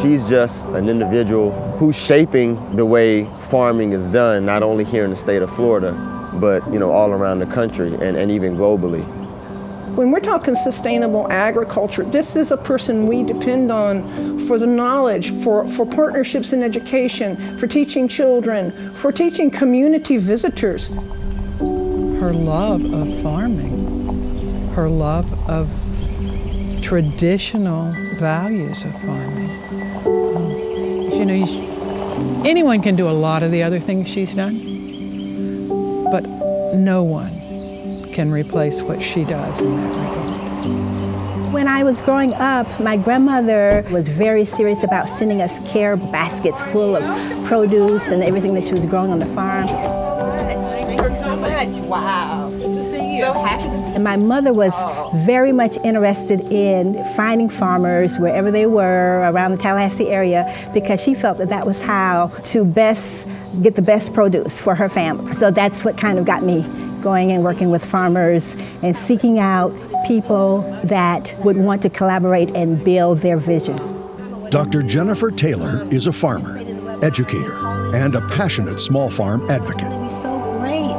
She's just an individual who's shaping the way farming is done, not only here in the state of Florida, but all around the country and even globally. When we're talking sustainable agriculture, this is a person we depend on for the knowledge, for partnerships in education, for teaching children, for teaching community visitors. Her love of farming, her love of traditional values of farming. Anyone can do a lot of the other things she's done, but no one can replace what she does in that regard. When I was growing up, my grandmother was very serious about sending us care baskets full of produce and everything that she was growing on the farm. Thank you so much. Wow. Good to see you. So happy. And my mother was very much interested in finding farmers wherever they were around the Tallahassee area because she felt that that was how to best get the best produce for her family. So that's what kind of got me going and working with farmers and seeking out people that would want to collaborate and build their vision. Dr. Jennifer Taylor is a farmer, educator, and a passionate small farm advocate. It's so great.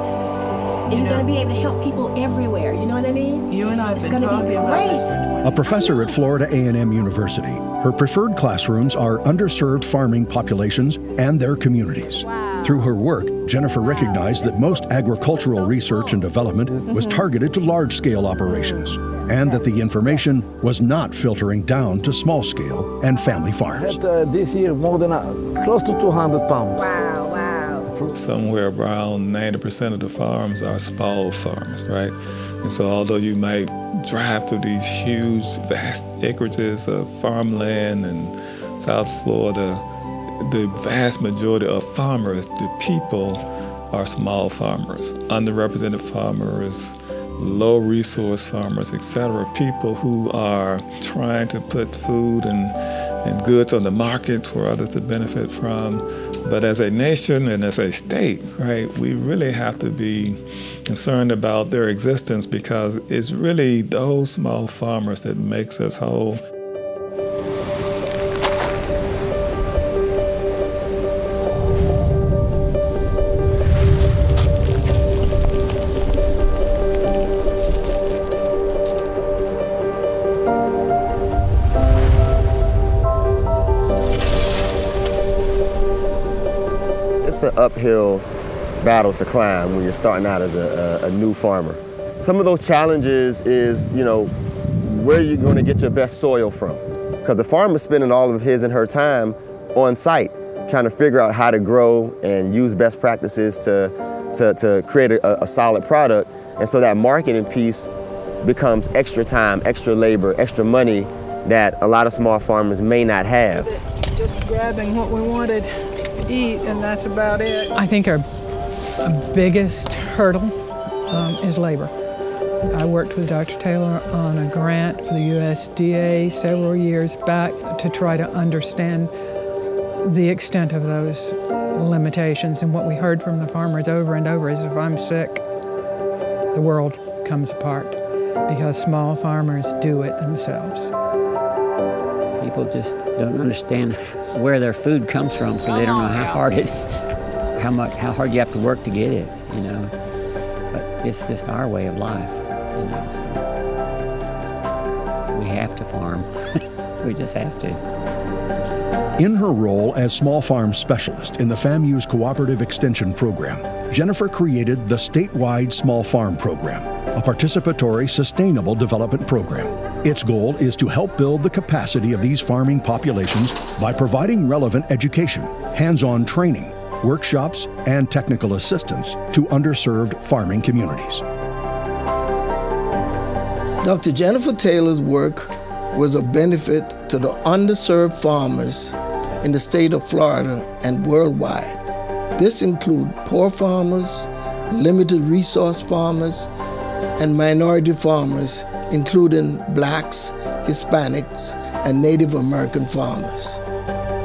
And you're going to be able to help people everywhere, you know what I mean? You and I have it's been going to be great. A professor at Florida A&M University, her preferred classrooms are underserved farming populations and their communities. Wow. Through her work, Jennifer recognized that most agricultural research and development was targeted to large-scale operations, and that the information was not filtering down to small-scale and family farms. This year, more than close to 200 pounds. Wow, wow. Somewhere around 90% of the farms are small farms, right? And so although you might drive through these huge, vast acreages of farmland in South Florida, the vast majority of farmers, the people, are small farmers, underrepresented farmers, low resource farmers, etc. People who are trying to put food and goods on the market for others to benefit from. But as a nation and as a state, right, we really have to be concerned about their existence because it's really those small farmers that makes us whole. It's an uphill battle to climb when you're starting out as a new farmer. Some of those challenges is, where you're going to get your best soil from. Because the farmer's spending all of his and her time on site, trying to figure out how to grow and use best practices to create a solid product. And so that marketing piece becomes extra time, extra labor, extra money that a lot of small farmers may not have. Just grabbing what we wanted to eat, and that's about it. I think our biggest hurdle is labor. I worked with Dr. Taylor on a grant for the USDA several years back to try to understand the extent of those limitations. And what we heard from the farmers over and over is, if I'm sick, the world comes apart because small farmers do it themselves. People just don't understand where their food comes from, so they don't know how hard you have to work to get it, But it's just our way of life, So we have to farm. We just have to. In her role as small farm specialist in the FAMU's Cooperative Extension Program, Jennifer created the statewide Small Farm Program, a participatory, sustainable development program. Its goal is to help build the capacity of these farming populations by providing relevant education, hands-on training, workshops, and technical assistance to underserved farming communities. Dr. Jennifer Taylor's work was of benefit to the underserved farmers in the state of Florida and worldwide. This includes poor farmers, limited resource farmers, and minority farmers, including Blacks, Hispanics, and Native American farmers.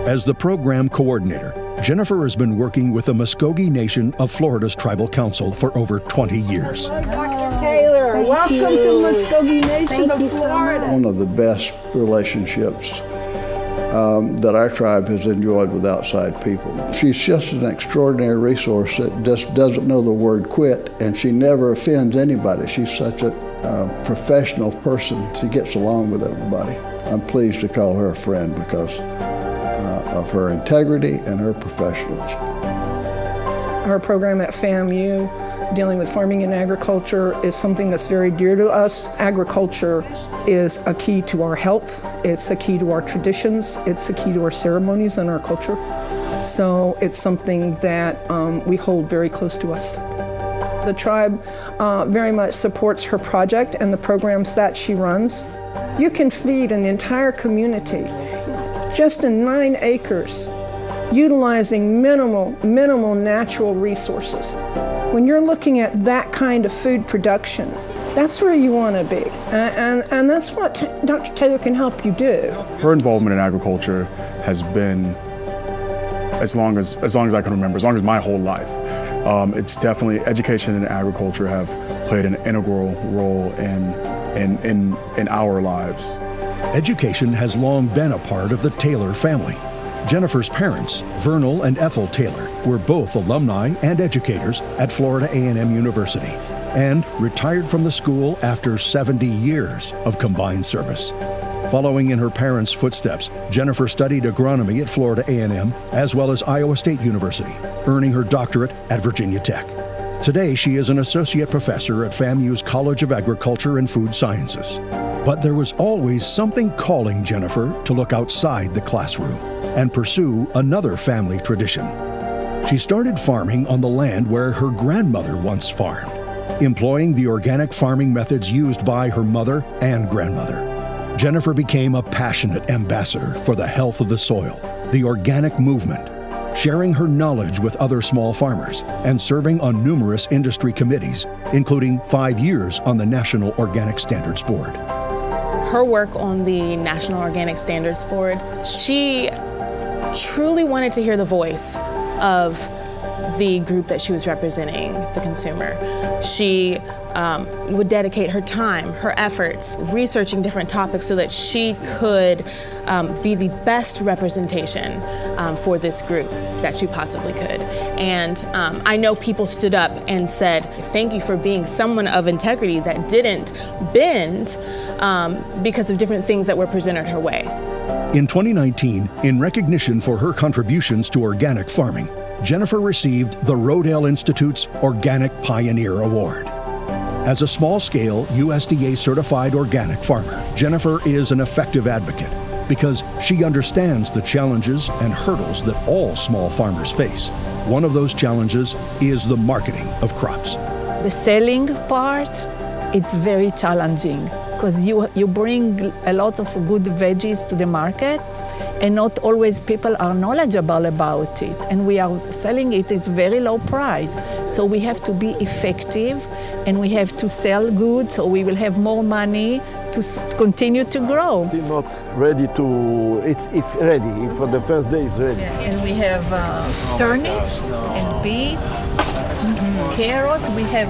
As the program coordinator, Jennifer has been working with the Muskogee Nation of Florida's Tribal Council for over 20 years. Dr. Taylor, welcome to Muskogee Nation of Florida. One of the best relationships that our tribe has enjoyed with outside people. She's just an extraordinary resource that just doesn't know the word quit, and she never offends anybody. She's such a professional person. She gets along with everybody. I'm pleased to call her a friend because of her integrity and her professionalism. Our program at FAMU, dealing with farming and agriculture, is something that's very dear to us. Agriculture is a key to our health, it's a key to our traditions, it's a key to our ceremonies and our culture. So it's something that we hold very close to us. The tribe very much supports her project and the programs that she runs. You can feed an entire community just in 9 acres, utilizing minimal natural resources. When you're looking at that kind of food production, that's where you want to be, and that's what Dr. Taylor can help you do. Her involvement in agriculture has been as long as I can remember, as long as my whole life. It's definitely, education and agriculture have played an integral role in our lives. Education has long been a part of the Taylor family. Jennifer's parents, Vernal and Ethel Taylor, were both alumni and educators at Florida A&M University and retired from the school after 70 years of combined service. Following in her parents' footsteps, Jennifer studied agronomy at Florida A&M as well as Iowa State University, earning her doctorate at Virginia Tech. Today, she is an associate professor at FAMU's College of Agriculture and Food Sciences. But there was always something calling Jennifer to look outside the classroom and pursue another family tradition. She started farming on the land where her grandmother once farmed, employing the organic farming methods used by her mother and grandmother. Jennifer became a passionate ambassador for the health of the soil, the organic movement, sharing her knowledge with other small farmers and serving on numerous industry committees, including 5 years on the National Organic Standards Board. Her work on the National Organic Standards Board, she truly wanted to hear the voice of the group that she was representing, the consumer. She would dedicate her time, her efforts, researching different topics so that she could be the best representation for this group that she possibly could. And I know people stood up and said, thank you for being someone of integrity that didn't bend because of different things that were presented her way. In 2019, in recognition for her contributions to organic farming, Jennifer received the Rodale Institute's Organic Pioneer Award. As a small-scale USDA-certified organic farmer, Jennifer is an effective advocate because she understands the challenges and hurdles that all small farmers face. One of those challenges is the marketing of crops. The selling part, it's very challenging because you bring a lot of good veggies to the market, and not always people are knowledgeable about it. And we are selling it at very low price. So we have to be effective and we have to sell good so we will have more money to continue to grow. Still not ready to, it's ready. For the first day, it's ready. Yeah. And we have turnips and beets, carrots, we have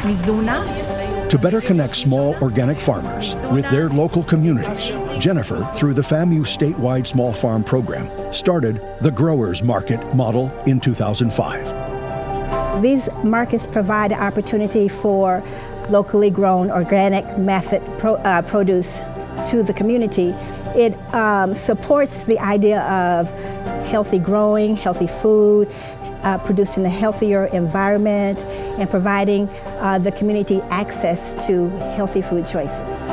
mizuna. To better connect small organic farmers with their local communities, Jennifer, through the FAMU statewide small farm program, started the Growers Market model in 2005. These markets provide an opportunity for locally grown organic method produce to the community. It supports the idea of healthy growing, healthy food, producing a healthier environment, and providing the community access to healthy food choices.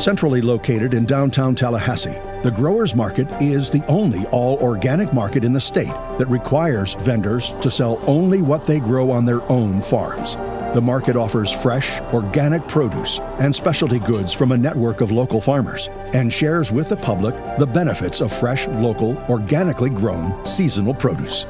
Centrally located in downtown Tallahassee, the Growers Market is the only all-organic market in the state that requires vendors to sell only what they grow on their own farms. The market offers fresh, organic produce and specialty goods from a network of local farmers and shares with the public the benefits of fresh, local, organically grown, seasonal produce.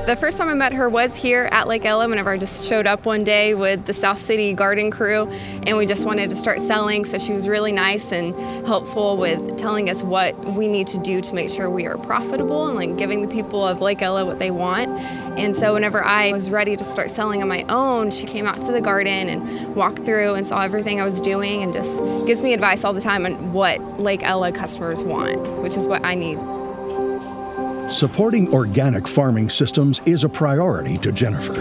The first time I met her was here at Lake Ella whenever I just showed up one day with the South City garden crew, and we just wanted to start selling, so she was really nice and helpful with telling us what we need to do to make sure we are profitable and like giving the people of Lake Ella what they want. And so whenever I was ready to start selling on my own, she came out to the garden and walked through and saw everything I was doing and just gives me advice all the time on what Lake Ella customers want, which is what I need. Supporting organic farming systems is a priority to Jennifer.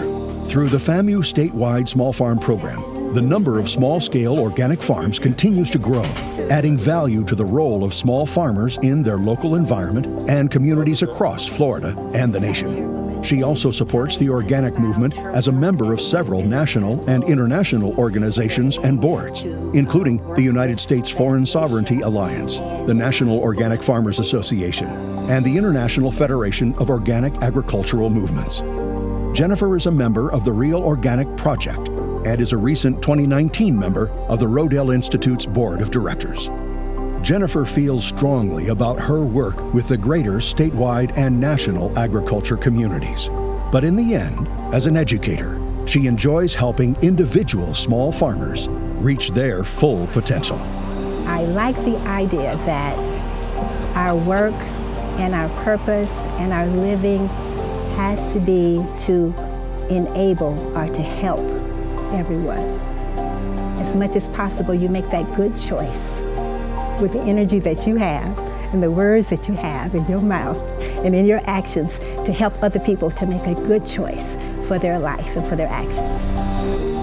Through the FAMU statewide small farm program, the number of small-scale organic farms continues to grow, adding value to the role of small farmers in their local environment and communities across Florida and the nation. She also supports the organic movement as a member of several national and international organizations and boards, including the United States Foreign Sovereignty Alliance, the National Organic Farmers Association, and the International Federation of Organic Agricultural Movements. Jennifer is a member of the Real Organic Project and is a recent 2019 member of the Rodale Institute's Board of Directors. Jennifer feels strongly about her work with the greater statewide and national agriculture communities. But in the end, as an educator, she enjoys helping individual small farmers reach their full potential. I like the idea that our work and our purpose and our living has to be to enable or to help everyone. As much as possible, you make that good choice with the energy that you have and the words that you have in your mouth and in your actions to help other people to make a good choice for their life and for their actions.